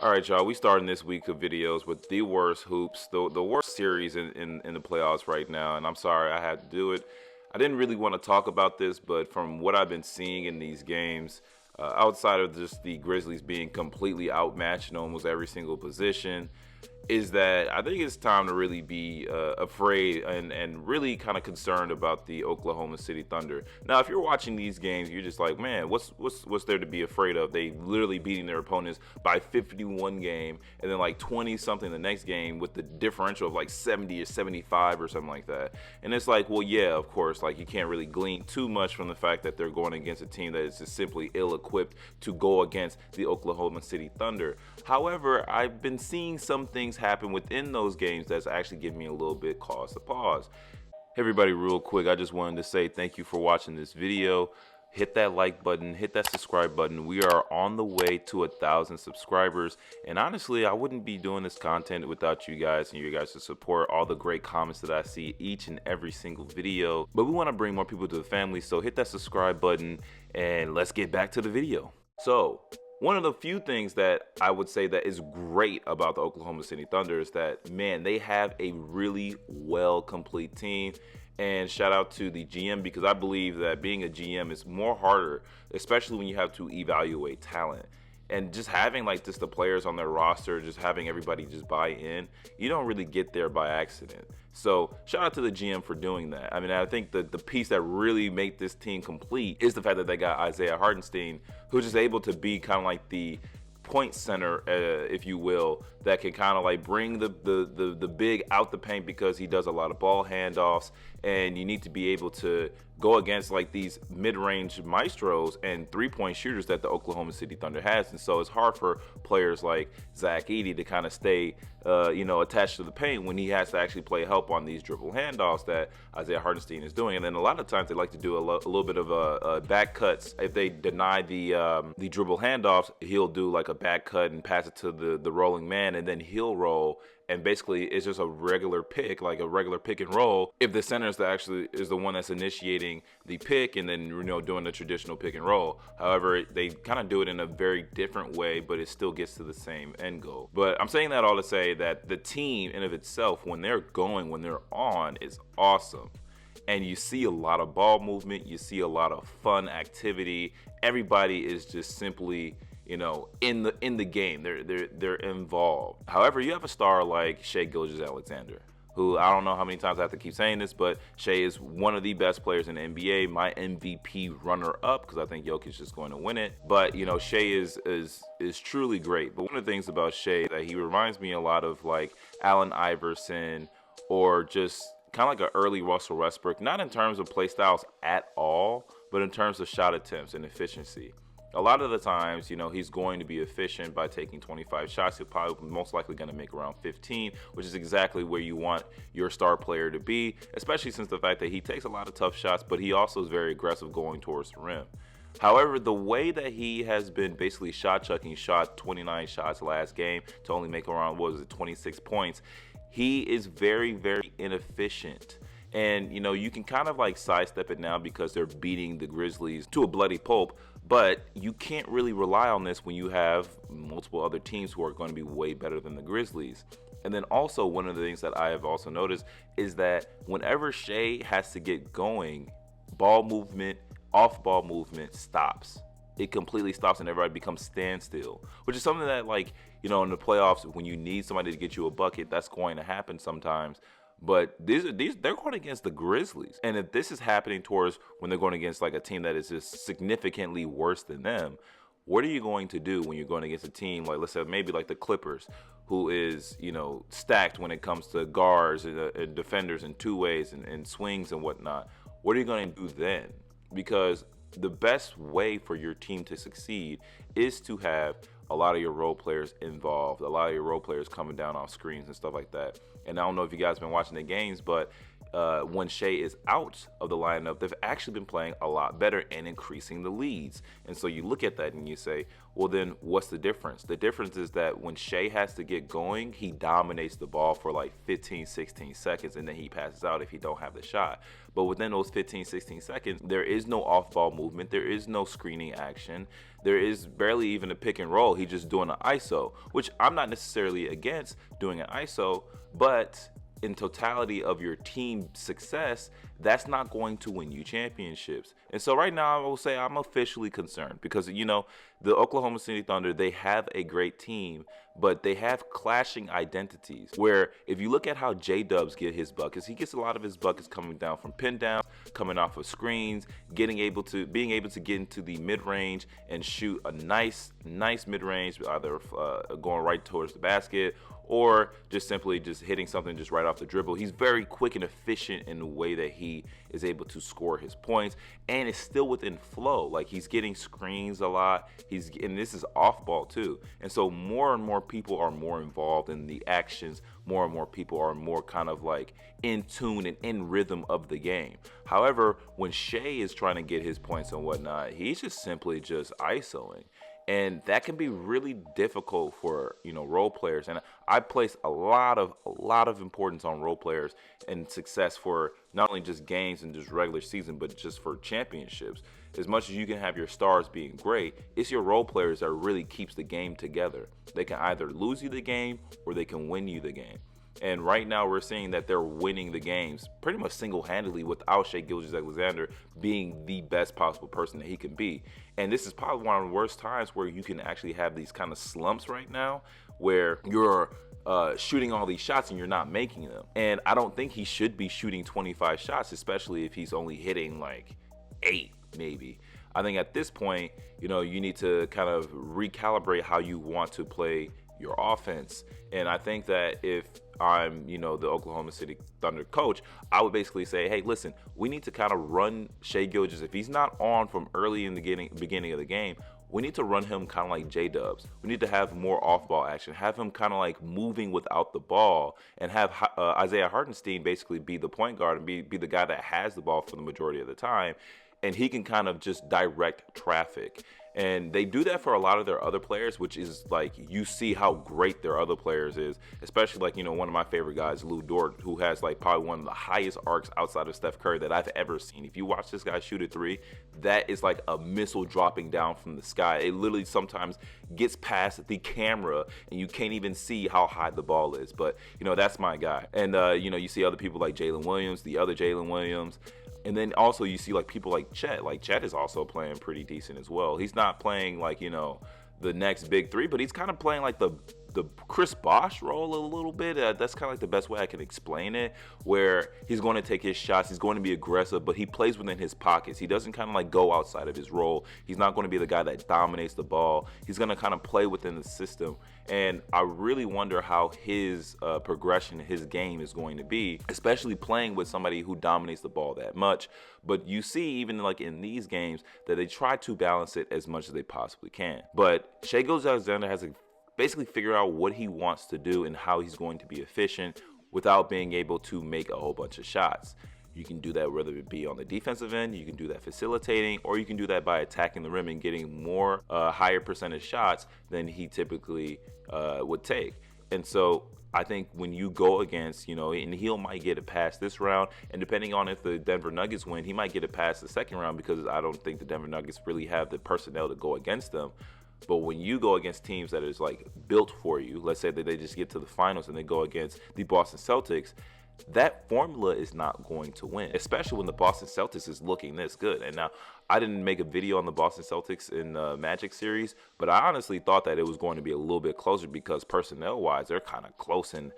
All right, y'all. We starting this week of videos with the worst hoops, the worst series in the playoffs right now. And I'm sorry I had to do it. I didn't really want to talk about this, but from what I've been seeing in these games, outside of just the Grizzlies being completely outmatched in almost every single position, is that I think it's time to really be afraid and really kind of concerned about the Oklahoma City Thunder. Now, if you're watching these games, you're just like, man, what's there to be afraid of? They literally beating their opponents by 51 game, and then like 20 something the next game with the differential of like 70 or 75 or something like that. And it's like, well, yeah, of course, like you can't really glean too much from the fact that they're going against a team that is just simply ill-equipped to go against the Oklahoma City Thunder. However, I've been seeing some things happen within those games that's actually giving me a little bit cause to pause. Hey everybody, real quick, I just wanted to say thank you for watching this video. Hit that like button, hit that subscribe button. We are on the way to 1,000 subscribers, and honestly, I wouldn't be doing this content without you guys and your guys' support, all the great comments that I see each and every single video. But we want to bring more people to the family, so hit that subscribe button and let's get back to the video. So one of the few things that I would say that is great about the Oklahoma City Thunder is that, man, they have a really well complete team. And shout out to the GM, because I believe that being a GM is more harder, especially when you have to evaluate talent. And just having like just the players on their roster, just having everybody just buy in, you don't really get there by accident. So shout out to the GM for doing that. I mean, I think the piece that really made this team complete is the fact that they got Isaiah Hartenstein, who's just able to be kind of like the point center, if you will, that can kind of like bring the big out the paint, because he does a lot of ball handoffs, and you need to be able to go against like these mid-range maestros and three-point shooters that the Oklahoma City Thunder has. And so it's hard for players like Zach Edey to kind of stay attached to the paint when he has to actually play help on these dribble handoffs that Isaiah Hartenstein is doing. And then a lot of times they like to do a little bit of a back cuts. If they deny the dribble handoffs, he'll do like a back cut and pass it to the rolling man, and then he'll roll. And basically, it's just a regular pick, like a regular pick and roll, if the center is actually is the one that's initiating the pick and then, doing the traditional pick and roll. However, they kind of do it in a very different way, but it still gets to the same end goal. But I'm saying that all to say that the team in of itself, when they're on, is awesome. And you see a lot of ball movement, you see a lot of fun activity. Everybody is just simply in the game. They're involved. However, you have a star like Shai Gilgeous-Alexander, who, I don't know how many times I have to keep saying this, but Shai is one of the best players in the NBA, my MVP runner-up, because I think Jokic is going to win it. But Shai is truly great. But one of the things about Shai, that he reminds me a lot of like Allen Iverson, or just kind of like an early Russell Westbrook, not in terms of play styles at all, but in terms of shot attempts and efficiency. A lot of the times, he's going to be efficient by taking 25 shots. He's probably most likely going to make around 15, which is exactly where you want your star player to be, especially since the fact that he takes a lot of tough shots, but he also is very aggressive going towards the rim. However, the way that he has been basically shot 29 shots last game to only make around, 26 points, he is very, very inefficient. And, you can kind of like sidestep it now because they're beating the Grizzlies to a bloody pulp, but you can't really rely on this when you have multiple other teams who are going to be way better than the Grizzlies. And then also, one of the things that I have also noticed is that whenever Shai has to get going, ball movement, off-ball movement stops. It completely stops and everybody becomes standstill, which is something that, like, in the playoffs, when you need somebody to get you a bucket, that's going to happen sometimes. But they're going against the Grizzlies. And if this is happening towards when they're going against like a team that is just significantly worse than them, what are you going to do when you're going against a team like, let's say, maybe like the Clippers, who is, stacked when it comes to guards and defenders and two ways and swings and whatnot? What are you going to do then? Because the best way for your team to succeed is to have a lot of your role players involved, a lot of your role players coming down off screens and stuff like that. And I don't know if you guys have been watching the games, but when Shai is out of the lineup, they've actually been playing a lot better and increasing the leads. And so you look at that and you say, well, then what's the difference? The difference is that when Shai has to get going, he dominates the ball for like 15, 16 seconds, and then he passes out if he don't have the shot. But within those 15, 16 seconds, there is no off-ball movement. There is no screening action. There is barely even a pick and roll. he's just doing an ISO, which I'm not necessarily against doing an ISO, but in totality of your team success, that's not going to win you championships. And so right now I will say I'm officially concerned because, you know, the Oklahoma City Thunder, they have a great team, but they have clashing identities where if you look at how J-Dubs get his buckets, he gets a lot of his buckets coming down from pin downs, coming off of screens, being able to get into the mid-range and shoot a nice mid-range, either going right towards the basket or just simply just hitting something just right off the dribble. He's very quick and efficient in the way that he is able to score his points, and it's still within flow. Like, he's getting screens a lot. And this is off ball too. And so more and more people are more involved in the actions. More and more people are more kind of like in tune and in rhythm of the game. However, when Shai is trying to get his points and whatnot, he's just simply just ISOing. And that can be really difficult for, you know, role players. And I place a lot of importance on role players and success for not only just games and just regular season, but just for championships. As much as you can have your stars being great, it's your role players that really keeps the game together. They can either lose you the game or they can win you the game. And right now we're seeing that they're winning the games pretty much single-handedly without Shai Gilgeous-Alexander being the best possible person that he can be. And this is probably one of the worst times where you can actually have these kind of slumps right now where you're shooting all these shots and you're not making them. And I don't think he should be shooting 25 shots, especially if he's only hitting like 8 maybe. I think at this point, you know, you need to kind of recalibrate how you want to play your offense. And I think that if I'm, you know, the Oklahoma City Thunder coach, I would basically say, hey, listen, we need to kind of run Shai Gilgeous. If he's not on from early in the beginning of the game, we need to run him kind of like J-Dubs. We need to have more off-ball action, have him kind of like moving without the ball, and have Isaiah Hartenstein basically be the point guard and be the guy that has the ball for the majority of the time. And he can kind of just direct traffic. And they do that for a lot of their other players, which is like, you see how great their other players is, especially like, you know, one of my favorite guys, Lou Dort, who has like probably one of the highest arcs outside of Steph Curry that I've ever seen. If you watch this guy shoot a three, that is like a missile dropping down from the sky. It literally sometimes gets past the camera and you can't even see how high the ball is. But, you know, that's my guy. And, you know, you see other people like Jalen Williams, the other Jalen Williams. And then also you see like people like Chet. Like Chet is also playing pretty decent as well. He's not playing like, you know, the next big three, but he's kind of playing like the Chris Bosh role a little bit. That's kind of like the best way I can explain it, where he's going to take his shots, he's going to be aggressive, but he plays within his pockets. He doesn't kind of like go outside of his role. He's not going to be the guy that dominates the ball. He's going to kind of play within the system. And I really wonder how his progression, his game is going to be, especially playing with somebody who dominates the ball that much. But you see, even like in these games, that they try to balance it as much as they possibly can. But Shai Gilgeous-Alexander has to basically figure out what he wants to do and how he's going to be efficient without being able to make a whole bunch of shots. You can do that whether it be on the defensive end, you can do that facilitating, or you can do that by attacking the rim and getting more higher percentage shots than he typically would take. And so I think when you go against, you know, and he might get it past this round, and depending on if the Denver Nuggets win, he might get it past the second round, because I don't think the Denver Nuggets really have the personnel to go against them. But when you go against teams that is like built for you, let's say that they just get to the finals and they go against the Boston Celtics, that formula is not going to win, especially when the Boston Celtics is looking this good. And now, I didn't make a video on the Boston Celtics in the Magic series, but I honestly thought that it was going to be a little bit closer, because personnel-wise, they're kind of close in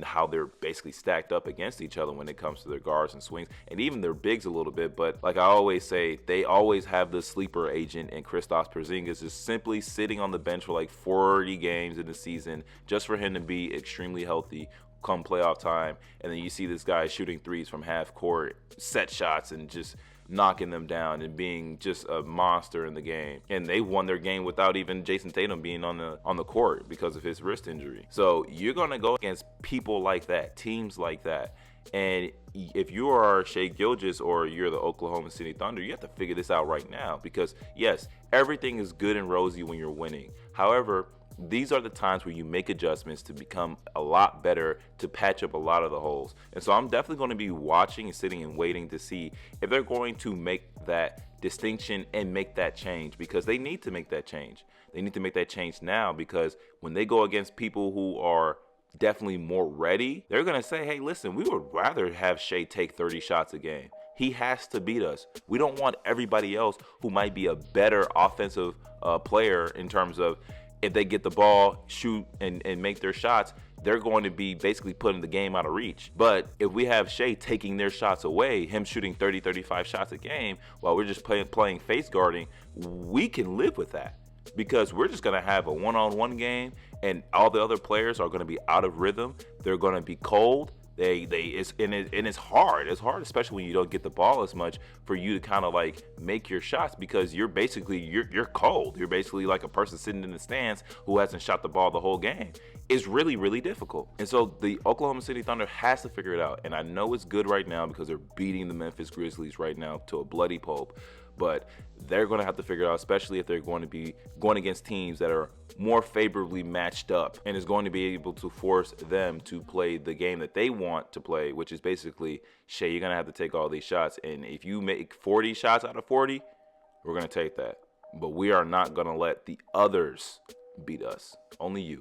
how they're basically stacked up against each other when it comes to their guards and swings, and even their bigs a little bit. But like I always say, they always have the sleeper agent, and Kristaps Porzingis is simply sitting on the bench for like 40 games in the season just for him to be extremely healthy come playoff time. And then you see this guy shooting threes from half court, set shots, and just knocking them down and being just a monster in the game. And they won their game without even Jason Tatum being on the court because of his wrist injury. So you're going to go against people like that, teams like that. And if you are Shai Gilgeous or you're the Oklahoma City Thunder, you have to figure this out right now, because yes, everything is good and rosy when you're winning. However, these are the times where you make adjustments to become a lot better, to patch up a lot of the holes. And so I'm definitely going to be watching and sitting and waiting to see if they're going to make that distinction and make that change, because they need to make that change. They need to make that change now, because when they go against people who are definitely more ready, they're going to say, hey, listen, we would rather have Shea take 30 shots a game. He has to beat us. We don't want everybody else who might be a better offensive player in terms of if they get the ball, shoot, and make their shots, they're going to be basically putting the game out of reach. But if we have Shea taking their shots away, him shooting 30, 35 shots a game, while we're just playing face guarding, we can live with that, because we're just going to have a one-on-one game, and all the other players are going to be out of rhythm. They're going to be cold. It's hard. It's hard, especially when you don't get the ball as much, for you to kind of like make your shots, because you're cold. You're basically like a person sitting in the stands who hasn't shot the ball the whole game. It's really, really difficult. And so the Oklahoma City Thunder has to figure it out. And I know it's good right now because they're beating the Memphis Grizzlies right now to a bloody pulp. But they're going to have to figure it out, especially if they're going to be going against teams that are more favorably matched up, and is going to be able to force them to play the game that they want to play, which is basically, Shea, you're going to have to take all these shots. And if you make 40 shots out of 40, we're going to take that. But we are not going to let the others beat us. Only you.